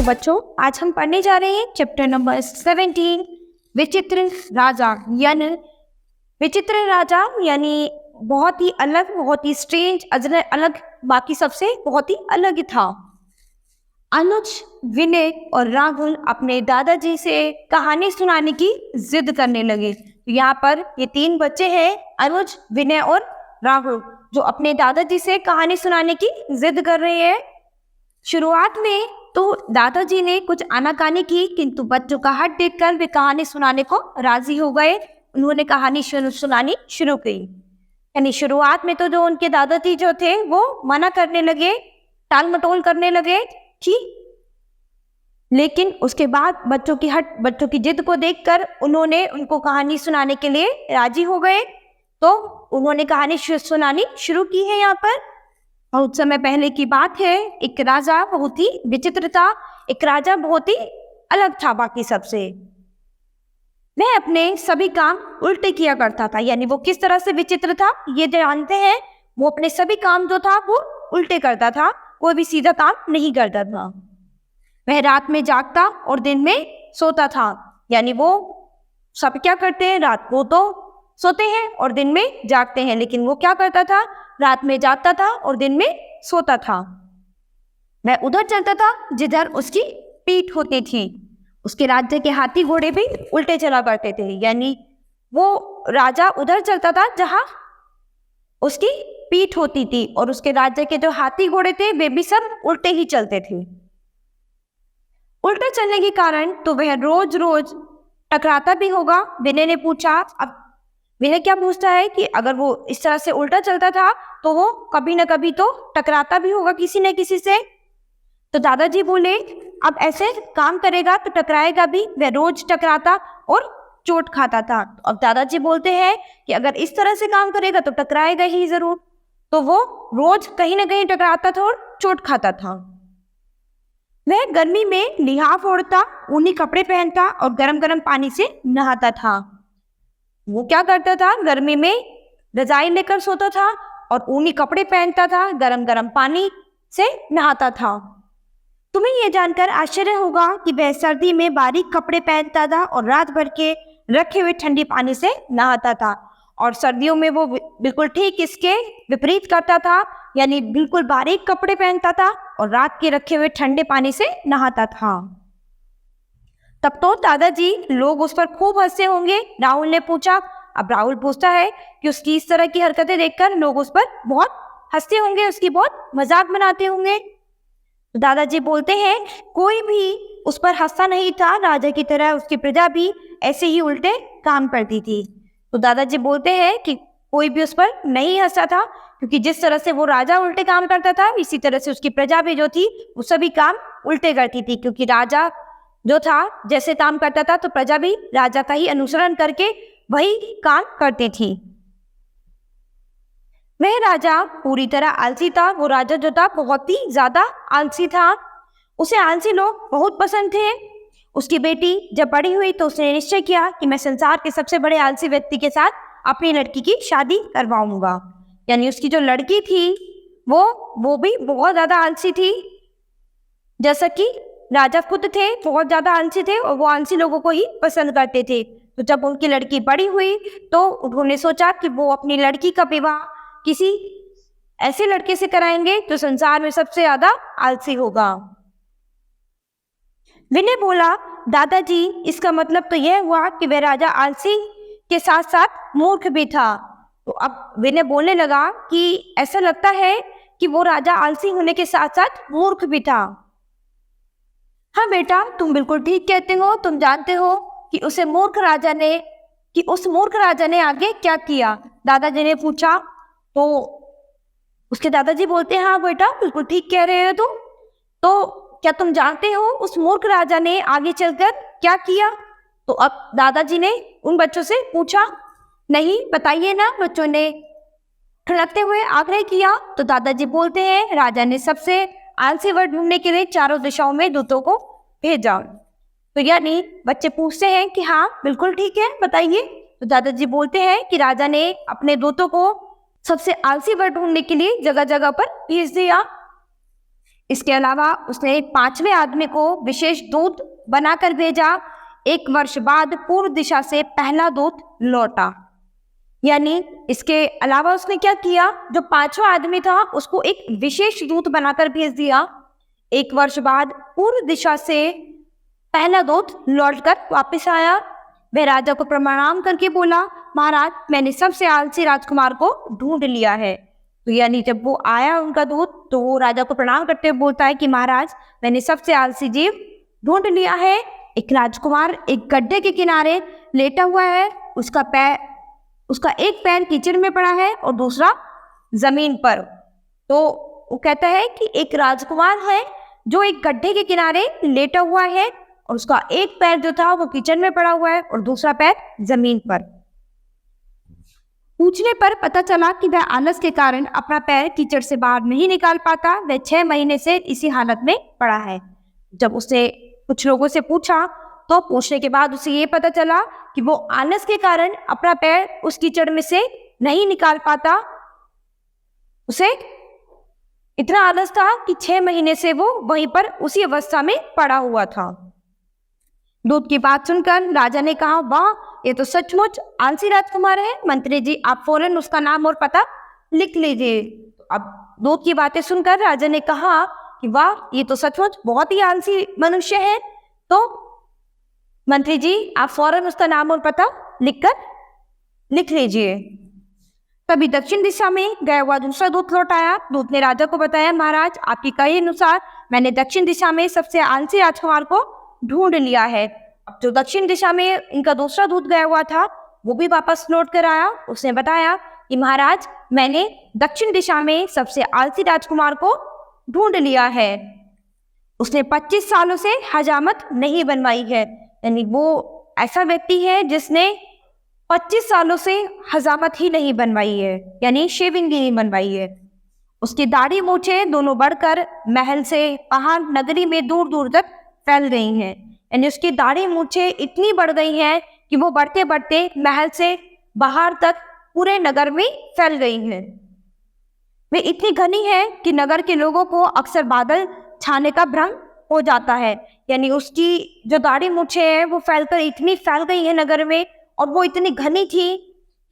बच्चों, आज हम पढ़ने जा रहे हैं चैप्टर नंबर 17 विचित्र राजा। विचित्र राजा यानी बहुत ही अलग, बहुत ही स्ट्रेंज, अलग, बाकी सबसे बहुत ही अलग था। अनुज, विनय और राहुल अपने दादाजी से कहानी सुनाने की जिद करने लगे। यहाँ पर ये तीन बच्चे हैं, अनुज, विनय और राहुल, जो अपने दादाजी से कहानी सुनाने की जिद कर रहे हैं। शुरुआत में तो दादाजी ने कुछ आनाकानी की, किंतु बच्चों का हट देखकर वे कहानी सुनाने को राजी हो गए। उन्होंने कहानी सुनानी शुरू की। यानी शुरुआत में तो जो उनके दादाजी जो थे वो मना करने लगे, टाल मटोल करने लगे कि, लेकिन उसके बाद बच्चों की जिद को देखकर उन्होंने उनको कहानी सुनाने के लिए राजी हो गए। तो उन्होंने कहानी सुनानी शुरू की है। यहाँ पर बहुत समय पहले की बात है। एक राजा बहुत ही विचित्र था, एक राजा बहुत ही अलग था बाकी सबसे। वह अपने सभी काम उल्टे किया करता था। यानी वो किस तरह से विचित्र था ये जानते हैं। वो अपने सभी काम जो था वो उल्टे करता था, कोई भी सीधा काम नहीं करता था। वह रात में जागता और दिन में सोता था। यानी वो सब क्या करते हैं, रात को तो सोते हैं और दिन में जागते हैं, लेकिन वो क्या करता था, रात में जागता था और दिन में सोता था। वह उधर चलता था जिधर उसकी पीठ होती थी। उसके राज्य के हाथी घोड़े भी उल्टे चला करते थे। यानी वो राजा उधर चलता था जहां उसकी पीठ होती थी, और उसके राज्य के जो हाथी घोड़े थे वे भी सब उल्टे ही चलते थे। उल्टे चलने के कारण तो वह रोज रोज टकराता भी होगा। विनय ने पूछा। अब विनय क्या पूछता है कि अगर वो इस तरह से उल्टा चलता था तो वो कभी ना कभी तो टकराता भी होगा किसी न किसी से। तो दादाजी बोले, अब ऐसे काम करेगा तो टकराएगा भी। वह रोज टकराता और चोट खाता था। अब दादाजी बोलते हैं कि अगर इस तरह से काम करेगा तो टकराएगा ही जरूर। तो वो रोज कहीं ना कहीं टकराता था और चोट खाता था। वह गर्मी में लिहाफ ओढ़ता, ऊनी कपड़े पहनता और गरम गरम पानी से नहाता था। वो क्या करता था, गर्मी में रजाई लेकर सोता था और ऊनी कपड़े पहनता था, गरम गरम पानी से नहाता था। तुम्हें यह जानकर आश्चर्य होगा कि वह सर्दी में बारीक कपड़े पहनता था और रात भर के रखे हुए ठंडी पानी से नहाता था। और सर्दियों में वो बिल्कुल ठीक इसके विपरीत करता था। यानी बिल्कुल बारीक कपड़े पहनता था और रात के रखे हुए ठंडे पानी से नहाता था। तब तो दादाजी लोग उस पर खूब हंसते होंगे, राहुल ने पूछा। अब राहुल पूछता है कि उसकी इस तरह की हरकतें देखकर लोग उस पर बहुत हंसते होंगे, उसकी बहुत मजाक बनाते होंगे। तो दादाजी बोलते हैं, कोई भी उस पर हंसता नहीं था। राजा की तरह उसकी प्रजा भी ऐसे ही उल्टे काम करती थी। तो दादाजी बोलते हैं कि कोई भी उस पर नहीं हंसता था, क्योंकि जिस तरह से वो राजा उल्टे काम करता था, इसी तरह से उसकी प्रजा भी जो थी वो सभी काम उल्टे करती थी। क्योंकि राजा जो था जैसे काम करता था तो प्रजा भी राजा का ही अनुसरण करके वही काम करती थी। वह राजा पूरी तरह आलसी था। वो राजा जो था बहुत ही ज्यादा आलसी था। उसे आलसी लोग बहुत पसंद थे। उसकी बेटी जब बड़ी हुई तो उसने निश्चय किया कि मैं संसार के सबसे बड़े आलसी व्यक्ति के साथ अपनी लड़की की शादी करवाऊंगा। यानी उसकी जो लड़की थी वो भी बहुत ज्यादा आलसी थी। जैसा कि राजा खुद थे बहुत ज्यादा आलसी थे और वो आलसी लोगों को ही पसंद करते थे। तो जब उनकी लड़की बड़ी हुई तो उन्होंने सोचा कि वो अपनी लड़की का विवाह किसी ऐसे लड़के से कराएंगे जो संसार में सबसे ज्यादा आलसी होगा। विनय बोला, दादाजी इसका मतलब तो यह हुआ कि वह राजा आलसी के साथ साथ मूर्ख भी था। तो अब विनय बोलने लगा कि ऐसा लगता है कि वो राजा आलसी होने के साथ साथ मूर्ख भी था। हाँ बेटा, तुम बिल्कुल ठीक कहते हो। तुम जानते हो कि उस मूर्ख राजा ने आगे क्या किया, दादाजी ने पूछा। तो उसके दादाजी बोलते हैं, हाँ बेटा बिल्कुल ठीक कह रहे हो तुम। तो क्या तुम जानते हो उस मूर्ख राजा ने आगे चलकर क्या किया? तो अब दादाजी ने उन बच्चों से पूछा। नहीं, बताइए ना, बच्चों ने ठिठुरते हुए आग्रह किया। तो दादाजी बोलते हैं, राजा ने सबसे आलसी वर ढूंढने के लिए चारों दिशाओं में दूतों को भेजा। तो यानी बच्चे पूछते हैं कि हाँ बिल्कुल ठीक है, बताइए। तो दादाजी बोलते हैं कि राजा ने अपने दूतों को सबसे आलसी वर ढूंढने के लिए जगह जगह पर भेज दिया। इसके अलावा उसने 5वें आदमी को विशेष दूत बनाकर भेजा। 1 वर्ष बाद पूर्व दिशा से पहला दूत लौटा। यानी इसके अलावा उसने क्या किया, जो 5वां आदमी था उसको एक विशेष दूत बनाकर भेज दिया। 1 वर्ष बाद पूर्व दिशा से पहला दूत लौटकर वापस आया। वह राजा को प्रणाम करके बोला, महाराज मैंने सबसे आलसी राजकुमार को ढूंढ लिया है। तो यानी जब वो आया उनका दूत, तो वो राजा को प्रणाम करते हुए बोलता है कि महाराज मैंने सबसे आलसी जीव ढूंढ लिया है। एक राजकुमार एक गड्ढे के किनारे लेटा हुआ है, उसका एक पैर कीचड़ में पड़ा है और दूसरा जमीन पर। तो वो कहता है कि एक राजकुमार है जो एक गड्ढे के किनारे लेटा हुआ है और उसका एक पैर जो था वो कीचड़ में पड़ा हुआ है और दूसरा पैर जमीन पर। पूछने पर पता चला कि वह आलस के कारण अपना पैर कीचड़ से बाहर नहीं निकाल पाता। वह 6 महीने से इसी हालत में पड़ा है। जब उसने कुछ लोगों से पूछा तो पूछने के बाद उसे ये पता चला कि वो आलस के कारण अपना पैर उस कीचड़ में से नहीं निकाल पाता। उसे इतना आलस था कि 6 महीने से वो वहीं पर उसी अवस्था में पड़ा हुआ था। दूत की बात सुनकर राजा ने कहा, वाह ये तो सचमुच आलसी राजकुमार है। मंत्री जी आप फौरन उसका नाम और पता लिख लीजिए। अब दूत की बातें सुनकर राजा ने कहा कि वाह ये तो सचमुच बहुत ही आलसी मनुष्य है। तो मंत्री जी आप फौरन उसका नाम और पता लिख लीजिए। तभी दक्षिण दिशा में गया हुआ दूसरा दूत लौट आया। दूत ने राजा को बताया, महाराज आपकी कहे अनुसार मैंने दक्षिण दिशा में सबसे आलसी राजकुमार को ढूंढ लिया है। अब जो दक्षिण दिशा में इनका दूसरा दूत गया हुआ था वो भी वापस लौट कर आया। उसने बताया कि महाराज मैंने दक्षिण दिशा में सबसे आलसी राजकुमार को ढूंढ लिया है। उसने 25 सालों से हजामत नहीं बनवाई है। यानी वो ऐसा व्यक्ति है जिसने 25 सालों से हजामत ही नहीं बनवाई है, यानी शेविंग भी नहीं बनवाई है। उसकी दाढ़ी मूछे दोनों बढ़कर महल से बाहर नगरी में दूर दूर तक फैल गई हैं। यानी उसकी दाढ़ी मूछे इतनी बढ़ गई हैं कि वो बढ़ते बढ़ते महल से बाहर तक पूरे नगर में फैल गई हैं। वे इतनी घनी है कि नगर के लोगों को अक्सर बादल छाने का भ्रम हो जाता है। यानी उसकी जो दाढ़ी मूछे हैं वो इतनी फैल गई है नगर में, और वो इतनी घनी थी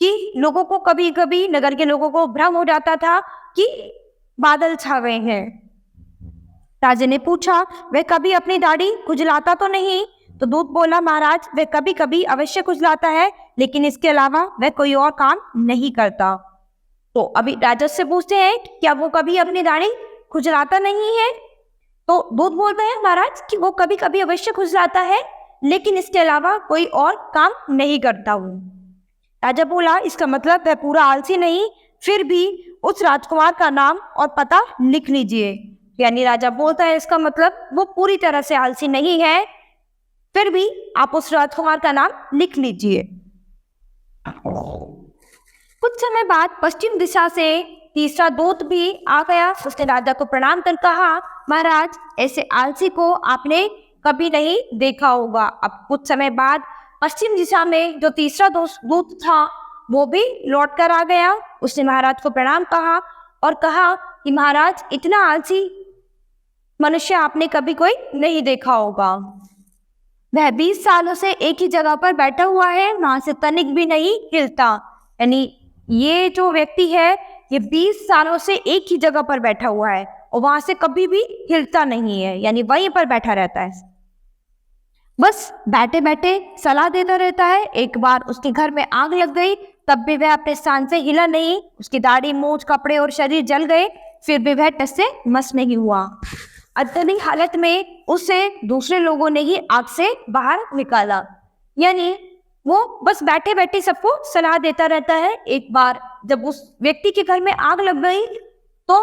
कि लोगों को कभी कभी नगर के लोगों को भ्रम हो जाता था कि बादल छा गए हैं। राजा ने पूछा, वह कभी अपनी दाढ़ी खुजलाता तो नहीं? तो दूत बोला, महाराज वह कभी कभी अवश्य खुजलाता है, लेकिन इसके अलावा वह कोई और काम नहीं करता। तो अभी राजा से पूछते हैं क्या वो कभी अपनी दाढ़ी खुजलाता नहीं है? तो दूत बोलते हैं, महाराज कि वो कभी कभी अवश्य खुजलाता है, लेकिन इसके अलावा कोई और काम नहीं करता हूँ। राजा बोला, इसका मतलब वह पूरा आलसी नहीं, फिर भी उस राजकुमार का नाम और पता लिख लीजिए। यानी राजा बोलता है इसका मतलब वो पूरी तरह से आलसी नहीं है, फिर भी आप उस राजकुमार का नाम लिख लीजिए। कुछ समय बाद पश्चिम दिशा से तीसरा दूत भी आ गया। उसने राजा को प्रणाम कर कहा, महाराज ऐसे आलसी को आपने कभी नहीं देखा होगा। अब कुछ समय बाद पश्चिम दिशा में जो तीसरा दूत था वो भी लौट कर आ गया। उसने महाराज को प्रणाम कहा और कहा कि महाराज इतना आलसी मनुष्य आपने कभी कोई नहीं देखा होगा। वह 20 सालों से एक ही जगह पर बैठा हुआ है, वहां से तनिक भी नहीं हिलता। यानी ये जो व्यक्ति है ये 20 सालों से एक ही जगह पर बैठा हुआ है और वहां से कभी भी हिलता नहीं है, यानी वहीं पर बैठा रहता है, बस बैठे बैठे सलाह देता रहता है। एक बार उसके घर में आग लग गई, तब भी वह अपने स्थान से हिला नहीं। उसकी दाढ़ी मूंछ कपड़े और शरीर जल गए, फिर भी वह टस से मस नहीं हुआ। अत्यधिक हालत में उसे दूसरे लोगों ने ही आग से बाहर निकाला। यानी वो बस बैठे बैठे सबको सलाह देता रहता है। एक बार जब उस व्यक्ति के घर में आग लग गई तो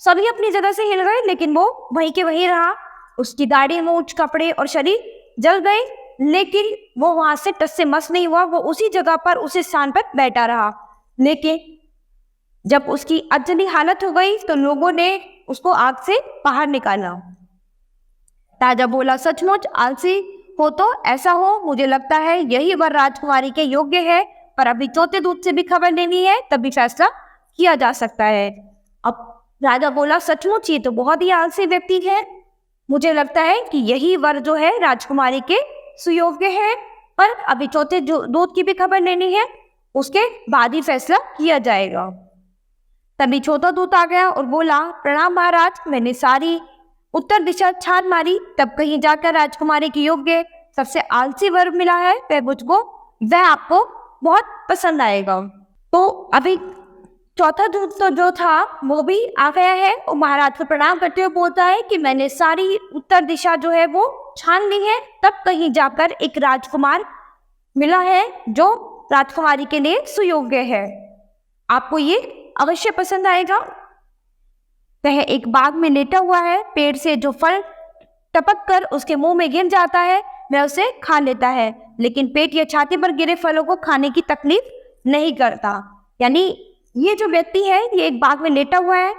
सभी अपनी जगह से हिल गए, लेकिन वो वहीं के वहीं रहा। उसकी दाढ़ी मूंछ कपड़े और शरीर जल गए, लेकिन वो वहां से टस से मस नहीं हुआ। वो उसी जगह पर उसी स्थान पर बैठा रहा। लेकिन जब उसकी अत्यधिक हालत हो गई तो लोगों ने उसको आग से बाहर निकाला। राजा बोला, सचमुच आलसी हो तो ऐसा हो, मुझे लगता है यही वर राजकुमारी के योग्य है, पर अभी चौथे दूत से भी खबर लेनी है, तभी फैसला किया जा सकता है। अब राजा बोला, सचमुच ये तो बहुत ही आलसी व्यक्ति है। मुझे लगता है कि यही वर जो है राजकुमारी के सुयोग्य है, पर अभी चौथे दूत की भी खबर लेनी है, उसके बाद ही फैसला किया जाएगा। तभी चौथा दूत आ गया और बोला, प्रणाम महाराज, मैंने सारी उत्तर दिशा छान मारी, तब कहीं जाकर राजकुमारी के योग्य सबसे आलसी वर मिला है, वह आपको बहुत पसंद आएगा। तो अभी चौथा दूत तो जो था वो भी आ गया है और महाराज को प्रणाम करते हुए बोलता है कि मैंने सारी उत्तर दिशा जो है वो छान ली है, तब कहीं जाकर एक राजकुमार मिला है जो राजकुमारी के लिए सुयोग्य है, आपको ये अवश्य पसंद आएगा। वह एक बाग में लेटा हुआ है, पेड़ से जो फल टपक कर उसके मुंह में गिर जाता है वह उसे खा लेता है, लेकिन पेट या छाती पर गिरे फलों को खाने की तकलीफ नहीं करता। यानी ये जो व्यक्ति है ये एक बाग में लेटा हुआ है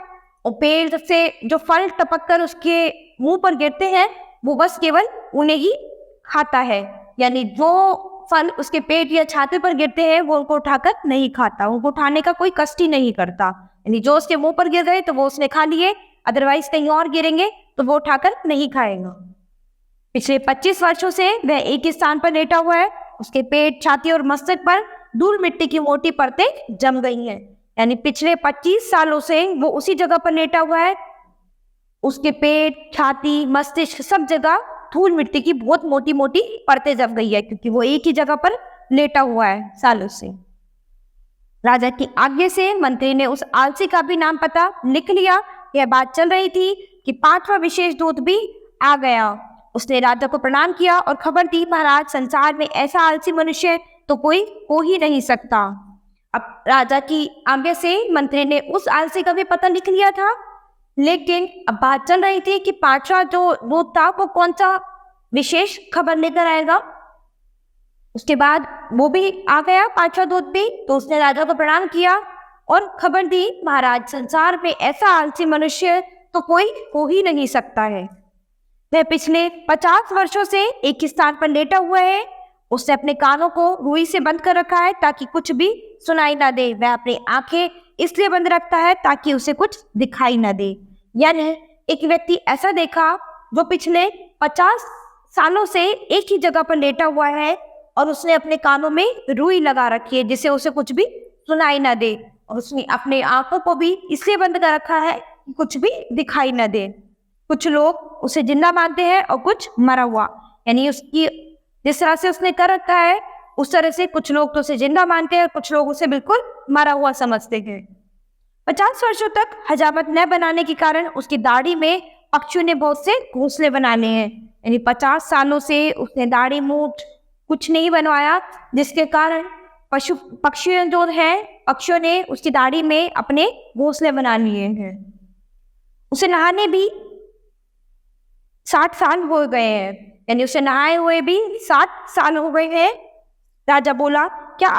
और पेड़ से जो फल टपक कर उसके मुंह पर गिरते हैं वो बस केवल उन्हें ही खाता है, यानी जो फल उसके पेट या छाती पर गिरते हैं वो उनको उठाकर नहीं खाता, उनको उठाने का कोई कष्ट ही नहीं करता। यानी जो उसके मुंह पर गिर गए तो वो उसने खा लिए, अदरवाइज कहीं और गिरेंगे तो वो उठाकर नहीं खाएगा। पिछले 25 वर्षों से वह एक ही स्थान पर लेटा हुआ है, उसके पेट, छाती और मस्तक पर धूल मिट्टी की मोटी परतें जम गई हैं। यानी पिछले 25 सालों से वो उसी जगह पर लेटा हुआ है, उसके पेट, छाती, मस्तिष्क सब जगह धूल मिट्टी की बहुत मोटी मोटी परतें जम गई है, क्योंकि वो एक ही जगह पर लेटा हुआ है सालों से। राजा की आज्ञा से मंत्री ने उस आलसी का भी नाम पता लिख लिया। यह बात चल रही थी कि 5वां विशेष दूत भी आ गया। उसने राजा को प्रणाम किया और खबर दी, महाराज, संसार में ऐसा आलसी मनुष्य तो कोई हो ही नहीं सकता। अब राजा की आज्ञा से मंत्री ने उस आलसी का भी पता लिख लिया था, लेकिन अब बात चल रही थी कि 5वां जो दूत था वो कौन सा विशेष खबर लेकर आएगा। उसके बाद वो भी आ गया 5वां दूत भी, तो उसने राजा को प्रणाम किया और खबर दी, महाराज, संसार में ऐसा आलसी मनुष्य तो कोई हो ही नहीं सकता है। वह पिछले 50 वर्षों से एक ही स्थान पर लेटा हुआ है, उसने अपने कानों को रुई से बंद कर रखा है ताकि कुछ भी सुनाई ना दे। वह अपनी आंखें इसलिए बंद रखता है ताकि उसे कुछ दिखाई ना दे। यानी एक व्यक्ति ऐसा देखा जो पिछले 50 सालों से एक ही जगह पर लेटा हुआ है और उसने अपने कानों में रुई लगा रखी है जिससे उसे कुछ भी सुनाई ना दे, और उसने अपने आंखों को भी इसलिए बंद कर रखा है कि कुछ भी दिखाई ना दे। कुछ लोग उसे जिंदा मानते हैं और कुछ मरा हुआ, यानी उसकी जिस तरह से उसने कर रखा है उस तरह से कुछ लोग तो उसे जिंदा मानते हैं और कुछ लोग उसे बिल्कुल मरा हुआ समझते हैं। 50 वर्षों तक हजामत न बनाने के कारण उसकी दाढ़ी में पक्षियों ने बहुत से घोंसले बना लिए हैं। यानी 50 सालों से उसने दाढ़ी मूठ कुछ नहीं बनवाया, जिसके कारण पक्षियों जो है पक्षियों ने उसकी दाढ़ी में अपने घोंसले बना लिए हैं। उसे नहाने भी 60 साल हो गए हैं, यानी उसे नहाए हुए भी 60 साल हो गए हैं। राजा बोला, क्या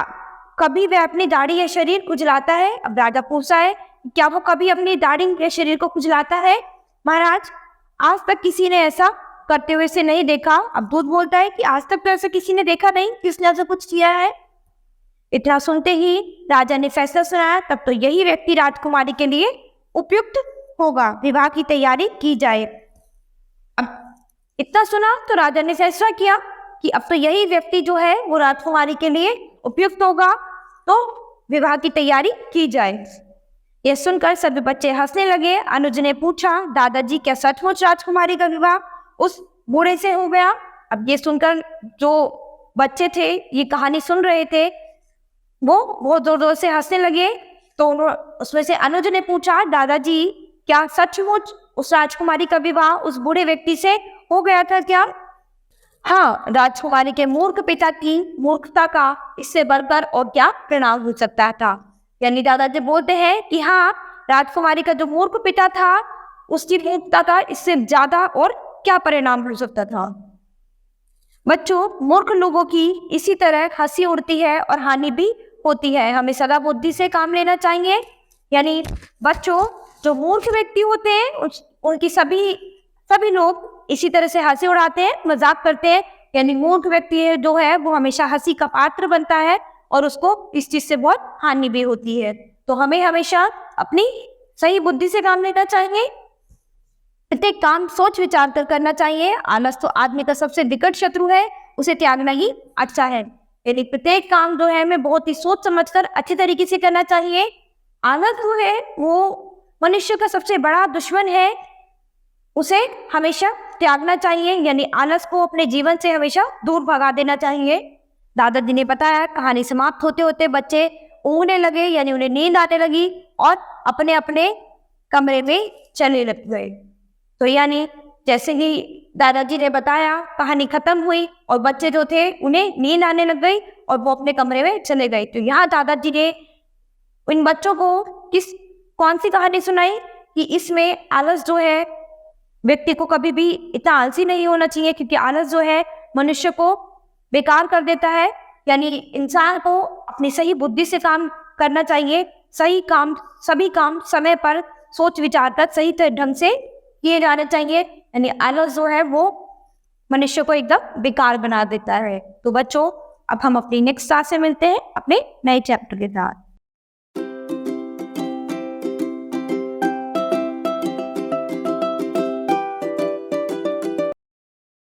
कभी वह अपनी दाढ़ी या शरीर खुजलाता है? अब राजा पूछा है, क्या वो कभी अपनी दाढ़ी या शरीर को खुजलाता है? महाराज, आज तक किसी ने ऐसा करते हुए से नहीं देखा। अब दूत बोलता है कि आज तक तो ऐसा किसी ने देखा नहीं, किसने ऐसा कुछ किया है? इतना सुनते ही राजा ने फैसला सुनाया, तब तो यही व्यक्ति राजकुमारी के लिए उपयुक्त होगा, विवाह की तैयारी की जाए। अब इतना सुना तो राजा ने फैसला किया कि अब तो यही व्यक्ति जो है वो राजकुमारी के लिए उपयुक्त होगा, तो विवाह की तैयारी की जाए। यह सुनकर सभी बच्चे हंसने लगे। अनुज ने पूछा, दादाजी, क्या सचमुच राजकुमारी का विवाह उस बूढ़े से हो गया? अब ये सुनकर जो बच्चे थे ये कहानी सुन रहे थे वो बहुत जोर जोर से हंसने लगे। तो उसमें से अनुज ने पूछा, दादाजी, क्या सचमुच उस राजकुमारी का विवाह उस बूढ़े व्यक्ति से हो गया था क्या? हाँ, राजकुमारी के मूर्ख पिता की मूर्खता का इससे बढ़कर और क्या परिणाम हो सकता था। यानी दादाजी बोलते हैं कि हाँ, राजकुमारी का जो मूर्ख पिता था उसकी मूर्खता का इससे ज्यादा और क्या परिणाम हो सकता था। बच्चों, मूर्ख लोगों की इसी तरह हंसी उड़ती है और हानि भी होती है। हमें सदा बुद्धि से काम लेना चाहिए। यानी बच्चों, जो मूर्ख व्यक्ति होते हैं उनकी सभी लोग इसी तरह से हंसी उड़ाते हैं, मजाक करते हैं। यानी मूर्ख व्यक्ति जो है वो हमेशा हंसी का पात्र बनता है और उसको इस चीज से बहुत हानि भी होती है। तो हमें हमेशा अपनी सही बुद्धि से काम लेना चाहिए, प्रत्येक काम सोच विचार कर करना चाहिए। आलस तो आदमी का सबसे विकट शत्रु है, उसे त्यागना ही अच्छा है। यानी प्रत्येक काम जो है हमें बहुत ही सोच समझकर अच्छी तरीके से करना चाहिए। आलस जो है वो मनुष्य का सबसे बड़ा दुश्मन है, उसे हमेशा त्यागना चाहिए, यानी आलस को अपने जीवन से हमेशा दूर भगा देना चाहिए। दादाजी ने बताया, कहानी समाप्त होते होते बच्चे ऊँघने लगे, यानी उन्हें नींद आने लगी और अपने अपने कमरे में चले लग गए। तो यानी जैसे ही दादाजी ने बताया, कहानी खत्म हुई और बच्चे जो थे उन्हें नींद आने लग गई और वो अपने कमरे में चले गए। तो यहाँ दादाजी ने इन बच्चों को कौन सी कहानी सुनाई कि इसमें आलस जो है, व्यक्ति को कभी भी इतना आलसी नहीं होना चाहिए, क्योंकि आलस जो है मनुष्य को बेकार कर देता है। यानी इंसान को अपनी सही बुद्धि से काम करना चाहिए, सभी काम समय पर सोच विचार कर सही ढंग से किए जाने चाहिए। यानी आलस जो है वो मनुष्य को एकदम बेकार बना देता है। तो बच्चों, अब हम अपनी नेक्स्ट क्लास में मिलते हैं अपने नए चैप्टर के साथ।